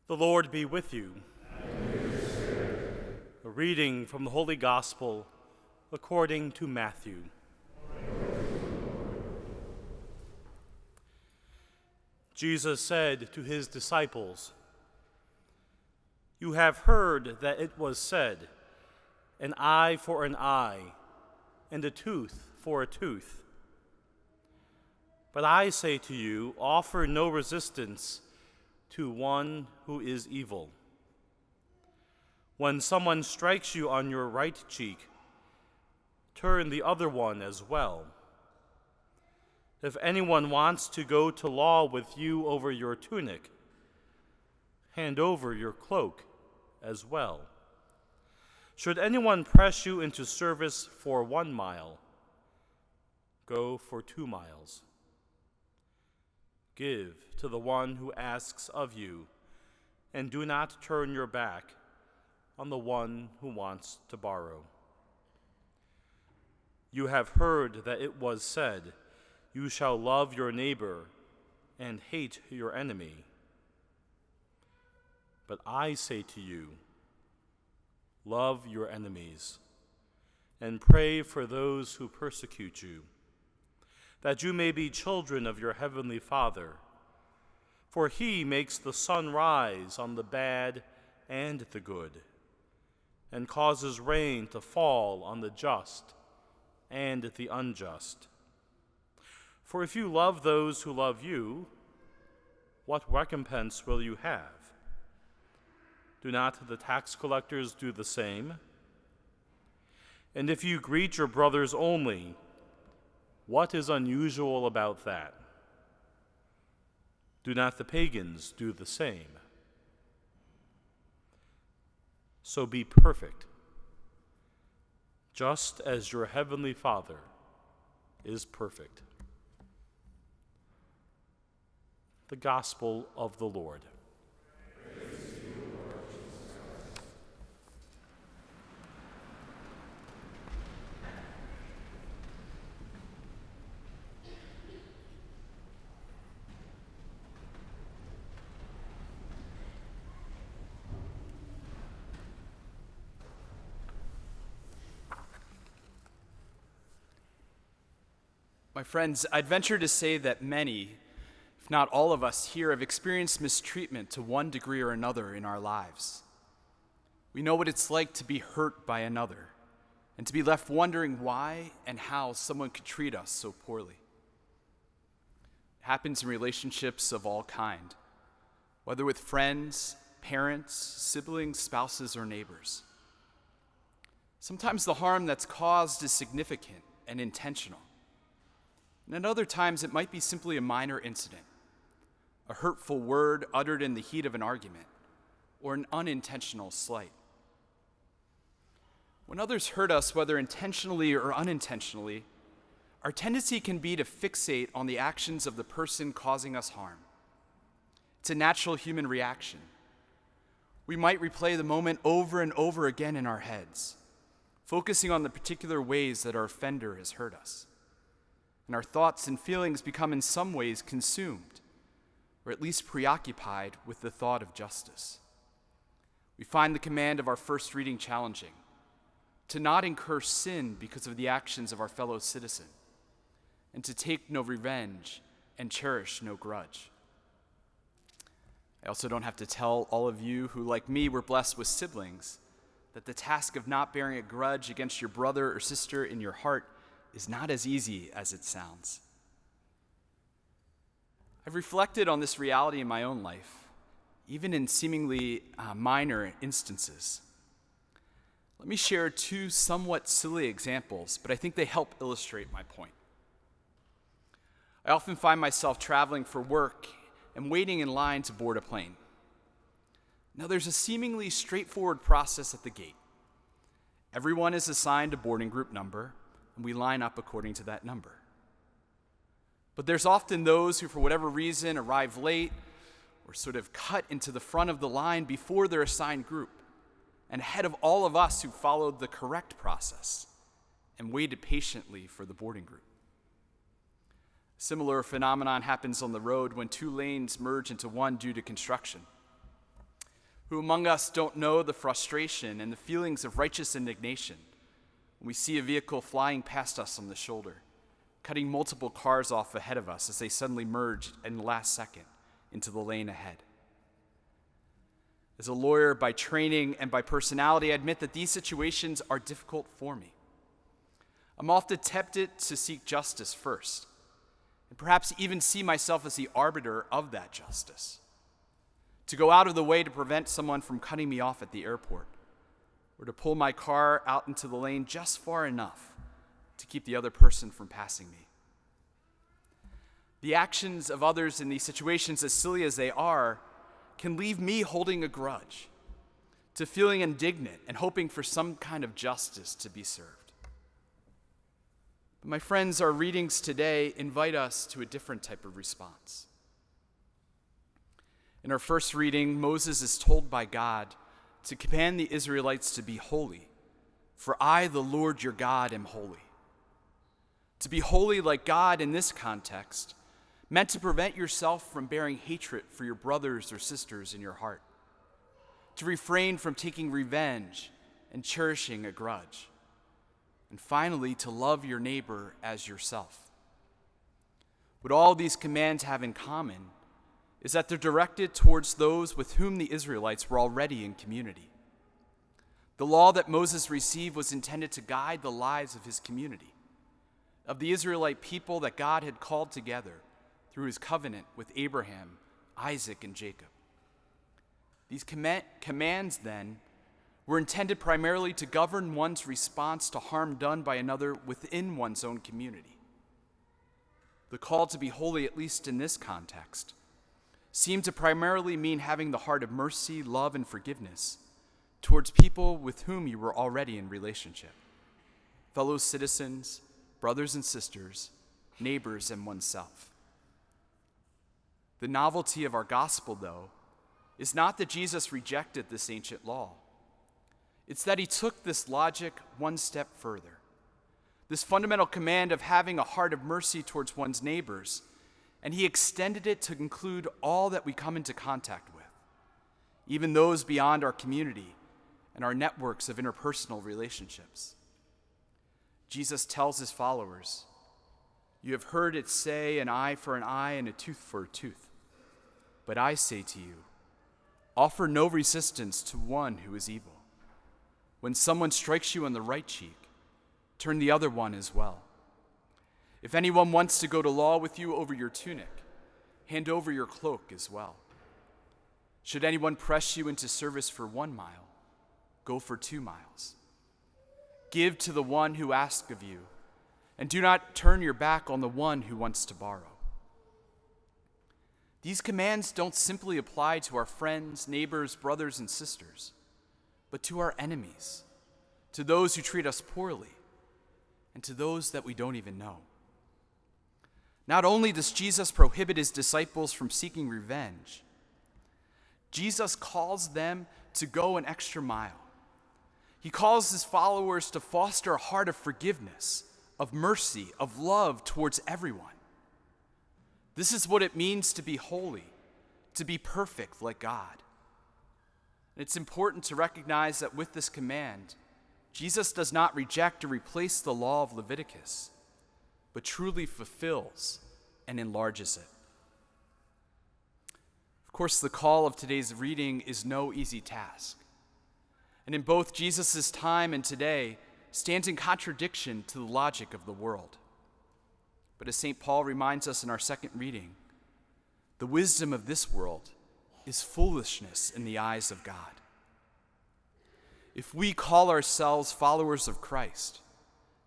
The Lord be with you. And with your spirit. A reading from the Holy Gospel according to Matthew. Jesus said to his disciples, "You have heard that it was said, 'An eye for an eye, and a tooth for a tooth.' But I say to you, offer no resistance to one who is evil. When someone strikes you on your right cheek, turn the other one as well. If anyone wants to go to law with you over your tunic, hand over your cloak as well. Should anyone press you into service for 1 mile, go for 2 miles. Give to the one who asks of you, and do not turn your back on the one who wants to borrow. You have heard that it was said, 'You shall love your neighbor and hate your enemy.' But I say to you, love your enemies, and pray for those who persecute you, that you may be children of your heavenly Father. For he makes the sun rise on the bad and the good, and causes rain to fall on the just and the unjust. For if you love those who love you, what recompense will you have? Do not the tax collectors do the same? And if you greet your brothers only, what is unusual about that? Do not the pagans do the same? So be perfect, just as your heavenly Father is perfect." The Gospel of the Lord. My friends, I'd venture to say that many, if not all of us here, have experienced mistreatment to one degree or another in our lives. We know what it's like to be hurt by another and to be left wondering why and how someone could treat us so poorly. It happens in relationships of all kind, whether with friends, parents, siblings, spouses, or neighbors. Sometimes the harm that's caused is significant and intentional. And at other times, it might be simply a minor incident, a hurtful word uttered in the heat of an argument, or an unintentional slight. When others hurt us, whether intentionally or unintentionally, our tendency can be to fixate on the actions of the person causing us harm. It's a natural human reaction. We might replay the moment over and over again in our heads, focusing on the particular ways that our offender has hurt us. And our thoughts and feelings become in some ways consumed, or at least preoccupied with the thought of justice. We find the command of our first reading challenging, to not incur sin because of the actions of our fellow citizen, and to take no revenge and cherish no grudge. I also don't have to tell all of you who, like me, were blessed with siblings, that the task of not bearing a grudge against your brother or sister in your heart is not as easy as it sounds. I've reflected on this reality in my own life, even in seemingly minor instances. Let me share 2 somewhat silly examples, but I think they help illustrate my point. I often find myself traveling for work and waiting in line to board a plane. Now, there's a seemingly straightforward process at the gate. Everyone is assigned a boarding group number, and we line up according to that number. But there's often those who, for whatever reason, arrive late or sort of cut into the front of the line before their assigned group, and ahead of all of us who followed the correct process and waited patiently for the boarding group. A similar phenomenon happens on the road when 2 lanes merge into one due to construction. Who among us don't know the frustration and the feelings of righteous indignation when we see a vehicle flying past us on the shoulder, cutting multiple cars off ahead of us as they suddenly merge in the last second into the lane ahead? As a lawyer by training and by personality, I admit that these situations are difficult for me. I'm often tempted to seek justice first, and perhaps even see myself as the arbiter of that justice, to go out of the way to prevent someone from cutting me off at the airport, or to pull my car out into the lane just far enough to keep the other person from passing me. The actions of others in these situations, as silly as they are, can leave me holding a grudge, to feeling indignant and hoping for some kind of justice to be served. But my friends, our readings today invite us to a different type of response. In our first reading, Moses is told by God to command the Israelites to be holy, for I, the Lord your God, am holy. To be holy like God in this context meant to prevent yourself from bearing hatred for your brothers or sisters in your heart, to refrain from taking revenge and cherishing a grudge, and finally, to love your neighbor as yourself. What all these commands have in common is that they're directed towards those with whom the Israelites were already in community. The law that Moses received was intended to guide the lives of his community, of the Israelite people that God had called together through his covenant with Abraham, Isaac, and Jacob. These commands, then, were intended primarily to govern one's response to harm done by another within one's own community. The call to be holy, at least in this context, seemed to primarily mean having the heart of mercy, love, and forgiveness towards people with whom you were already in relationship, fellow citizens, brothers and sisters, neighbors, and oneself. The novelty of our gospel, though, is not that Jesus rejected this ancient law. It's that he took this logic one step further. This fundamental command of having a heart of mercy towards one's neighbors, and he extended it to include all that we come into contact with, even those beyond our community and our networks of interpersonal relationships. Jesus tells his followers, "You have heard it say, an eye for an eye and a tooth for a tooth. But I say to you, offer no resistance to one who is evil. When someone strikes you on the right cheek, turn the other one as well. If anyone wants to go to law with you over your tunic, hand over your cloak as well. Should anyone press you into service for 1 mile, go for 2 miles. Give to the one who asks of you, and do not turn your back on the one who wants to borrow." These commands don't simply apply to our friends, neighbors, brothers, and sisters, but to our enemies, to those who treat us poorly, and to those that we don't even know. Not only does Jesus prohibit his disciples from seeking revenge, Jesus calls them to go an extra mile. He calls his followers to foster a heart of forgiveness, of mercy, of love towards everyone. This is what it means to be holy, to be perfect like God. And it's important to recognize that with this command, Jesus does not reject or replace the law of Leviticus, but truly fulfills and enlarges it. Of course, the call of today's reading is no easy task, and in both Jesus' time and today stands in contradiction to the logic of the world. But as St. Paul reminds us in our second reading, the wisdom of this world is foolishness in the eyes of God. If we call ourselves followers of Christ,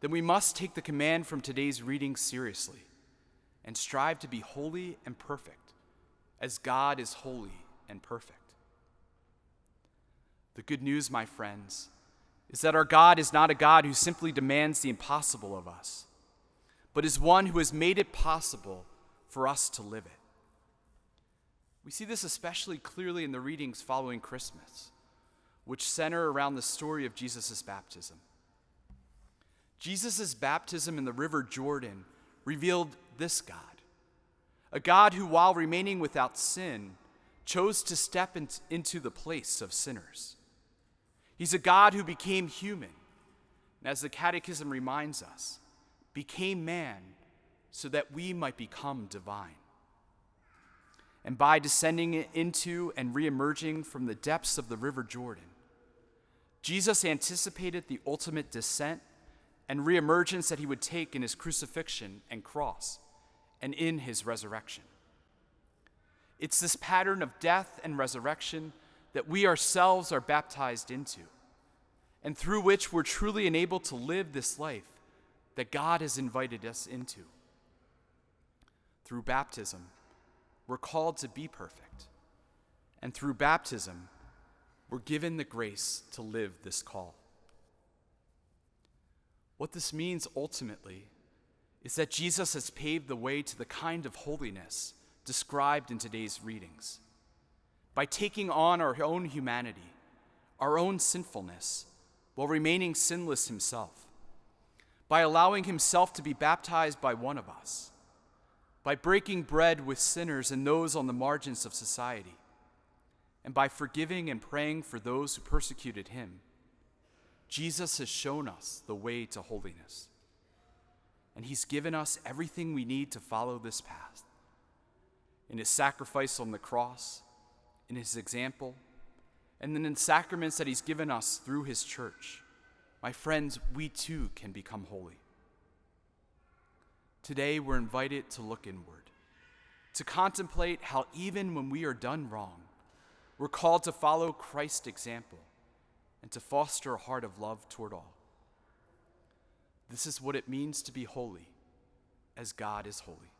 then we must take the command from today's reading seriously and strive to be holy and perfect, as God is holy and perfect. The good news, my friends, is that our God is not a God who simply demands the impossible of us, but is one who has made it possible for us to live it. We see this especially clearly in the readings following Christmas, which center around the story of Jesus' baptism. Jesus' baptism in the river Jordan revealed this God, a God who, while remaining without sin, chose to step into the place of sinners. He's a God who became human, and as the Catechism reminds us, became man so that we might become divine. And by descending into and reemerging from the depths of the River Jordan, Jesus anticipated the ultimate descent and reemergence that he would take in his crucifixion and cross and in his resurrection. It's this pattern of death and resurrection that we ourselves are baptized into, and through which we're truly enabled to live this life that God has invited us into. Through baptism, we're called to be perfect, and through baptism, we're given the grace to live this call. What this means ultimately is that Jesus has paved the way to the kind of holiness described in today's readings. By taking on our own humanity, our own sinfulness, while remaining sinless himself. By allowing himself to be baptized by one of us. By breaking bread with sinners and those on the margins of society. And by forgiving and praying for those who persecuted him, Jesus has shown us the way to holiness. And he's given us everything we need to follow this path. In his sacrifice on the cross, in his example, and then in sacraments that he's given us through his church. My friends, we too can become holy. Today we're invited to look inward, to contemplate how even when we are done wrong, we're called to follow Christ's example and to foster a heart of love toward all. This is what it means to be holy, as God is holy.